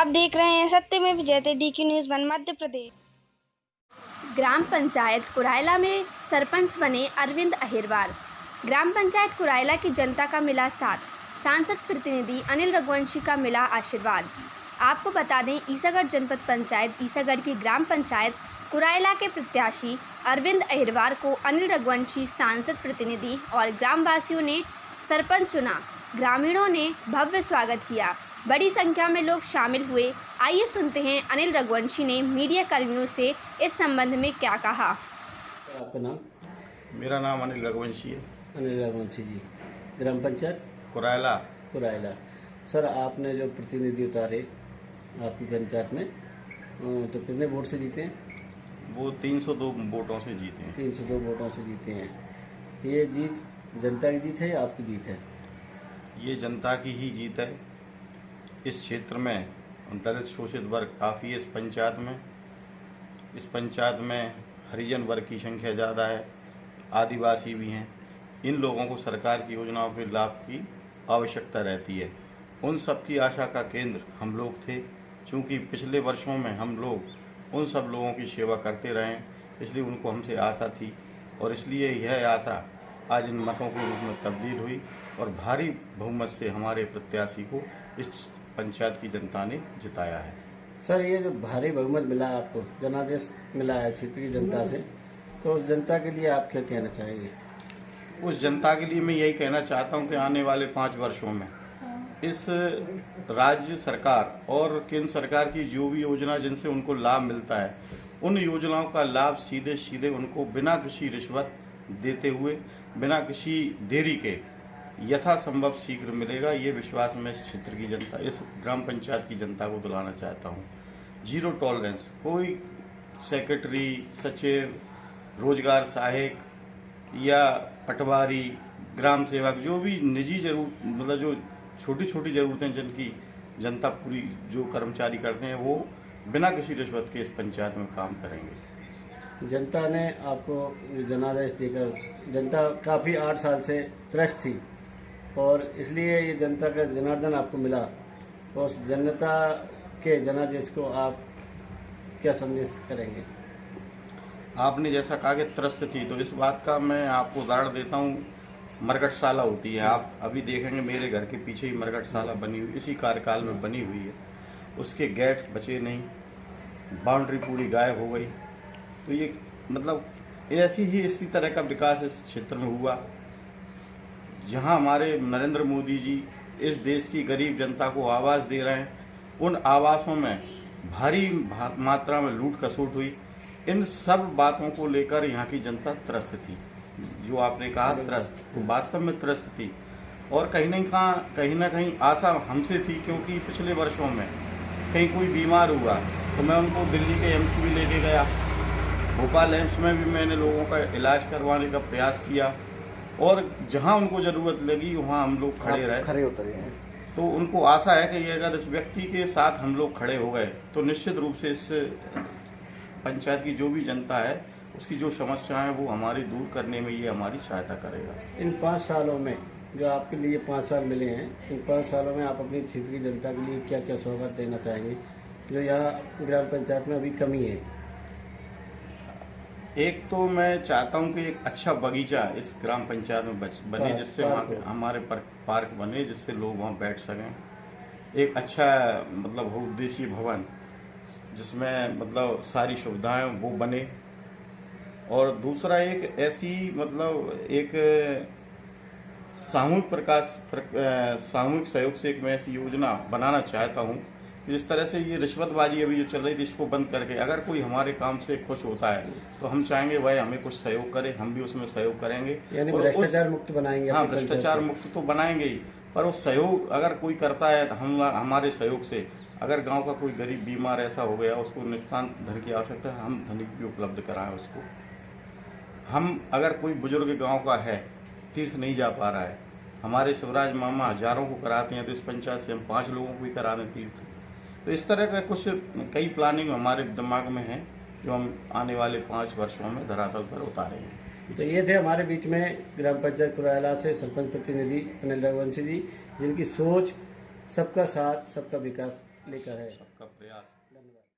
आप देख रहे हैं सत्यमेव जयते DQ न्यूज़ 1 मध्य प्रदेश। ग्राम पंचायत कुरायला में सरपंच बने अरविंद अहिरवार। ग्राम पंचायत कुरायला की जनता का मिला साथ, सांसद प्रतिनिधि अनिल रघुवंशी का मिला आशीर्वाद। आपको बता दें, ईसागढ़ जनपद पंचायत ईसागढ़ की ग्राम पंचायत कुरायला के प्रत्याशी अरविंद अहिरवार को अनिल रघुवंशी सांसद प्रतिनिधि और ग्रामवासियों ने सरपंच चुना। ग्रामीणों ने भव्य स्वागत किया। बड़ी संख्या में लोग शामिल हुए। आइए सुनते हैं अनिल रघुवंशी ने मीडिया कर्मियों से इस संबंध में क्या कहा। आपका नाम? मेरा नाम अनिल रघुवंशी है। अनिल रघुवंशी जी, ग्राम पंचायत कुरायला। कुरायला। सर, आपने जो प्रतिनिधि उतारे आपकी पंचायत में, तो कितने वोट से जीते हैं? वो 302 वोटों से जीते हैं। 302 वोटों से जीते हैं। ये जीत जनता की जीत है या आपकी जीत है? ये जनता की ही जीत है। इस क्षेत्र में दलित शोषित वर्ग काफ़ी है। इस पंचायत में हरिजन वर्ग की संख्या ज़्यादा है, आदिवासी भी हैं। इन लोगों को सरकार की योजनाओं के लाभ की आवश्यकता रहती है। उन सब की आशा का केंद्र हम लोग थे। क्योंकि पिछले वर्षों में हम लोग उन सब लोगों की सेवा करते रहे, इसलिए उनको हमसे आशा थी और इसलिए यह आशा आज इन मतों के रूप में तब्दील हुई और भारी बहुमत से हमारे प्रत्याशी को इस पंचायत की जनता ने जिताया है। सर, ये जो भारी बहुमत मिला आपको, जनादेश मिला है क्षेत्र की जनता से, तो उस जनता के लिए आप क्या कहना चाहेंगे? उस जनता के लिए मैं यही कहना चाहता हूं कि आने वाले 5 वर्षों में इस राज्य सरकार और केंद्र सरकार की जो भी योजना जिनसे उनको लाभ मिलता है, उन योजनाओं का लाभ सीधे सीधे उनको बिना किसी रिश्वत देते हुए, बिना किसी देरी के यथासंभव शीघ्र मिलेगा। ये विश्वास मैं इस क्षेत्र की जनता, इस ग्राम पंचायत की जनता को दिलाना चाहता हूँ। 0 टॉलरेंस। कोई सेक्रेटरी, सचिव, रोजगार सहायक या पटवारी, ग्राम सेवक, जो भी निजी मतलब जो छोटी छोटी जरूरतें जिनकी जनता पूरी जो कर्मचारी करते हैं, वो बिना किसी रिश्वत के इस पंचायत में काम करेंगे। जनता ने आपको जनादेश देकर, जनता काफ़ी 8 साल से त्रस्त थी और इसलिए ये जनता का जनार्दन आपको मिला। और उस जनता के जनादेश को आप क्या संदेश करेंगे? आपने जैसा कहा कि त्रस्त थी, तो इस बात का मैं आपको उदाहरण देता हूँ। मरघटशाला होती है, आप अभी देखेंगे मेरे घर के पीछे ही मरघटशाला बनी हुई, इसी कार्यकाल में बनी हुई है। उसके गेट बचे नहीं, बाउंड्री पूरी गायब हो गई। तो ये मतलब ऐसी ही इसी तरह का विकास इस क्षेत्र में हुआ। जहां हमारे नरेंद्र मोदी जी इस देश की गरीब जनता को आवास दे रहे हैं, उन आवासों में भारी मात्रा में लूट खसोट हुई। इन सब बातों को लेकर यहाँ की जनता त्रस्त थी। जो आपने कहा त्रस्त, तो वास्तव में त्रस्त थी। और कहीं ना कहीं आशा हमसे थी, क्योंकि पिछले वर्षों में कहीं कोई बीमार हुआ तो मैं उनको दिल्ली के एम्स भी लेके गया। भोपाल एम्स में भी मैंने लोगों का इलाज करवाने का प्रयास किया और जहां उनको जरूरत लगी वहां हम लोग खड़े उतरे हैं। तो उनको आशा है कि ये अगर इस व्यक्ति के साथ हम लोग खड़े हो गए तो निश्चित रूप से इस पंचायत की जो भी जनता है, उसकी जो समस्याएं हैं वो हमारी दूर करने में ये हमारी सहायता करेगा। इन 5 सालों में जो आपके लिए 5 साल मिले हैं, इन 5 सालों में आप अपनी क्षेत्र की जनता के लिए क्या क्या सौगात देना चाहेंगे जो यहाँ ग्राम पंचायत में अभी कमी है? एक तो मैं चाहता हूं कि एक अच्छा बगीचा इस ग्राम पंचायत में बने, जिससे वहाँ हमारे पार्क बने, जिससे लोग वहाँ बैठ सकें। एक अच्छा मतलब बहुउद्देशीय भवन जिसमें मतलब सारी सुविधाएं वो बने। और दूसरा एक ऐसी मतलब एक सामूहिक सहयोग से एक मैं ऐसी योजना बनाना चाहता हूँ जिस तरह से ये रिश्वतबाजी अभी जो चल रही थी, इसको बंद करके अगर कोई हमारे काम से खुश होता है तो हम चाहेंगे वह हमें कुछ सहयोग करे, हम भी उसमें सहयोग करेंगे। यानी भ्रष्टाचार मुक्त बनाएंगे। हाँ, भ्रष्टाचार मुक्त तो बनाएंगे ही, पर वो सहयोग अगर कोई करता है तो हमारे सहयोग से अगर गांव का कोई गरीब बीमार ऐसा हो गया, उसको नितांत धन की आवश्यकता है, हम धन भी उपलब्ध कराएं उसको। हम अगर कोई बुजुर्ग गाँव का है, तीर्थ नहीं जा पा रहा है, हमारे शिवराज मामा हजारों को कराते हैं, तो इस पंचायत से हम 5 लोगों को भी करा दें तीर्थ। तो इस तरह का कुछ कई प्लानिंग हमारे दिमाग में है जो हम आने वाले 5 वर्षों में धरातल पर उतारेंगे। तो ये थे हमारे बीच में ग्राम पंचायत कुरायला से सरपंच प्रतिनिधि अनिल रघुवंशी जी, जिनकी सोच सबका साथ सबका विकास लेकर है। सबका प्रयास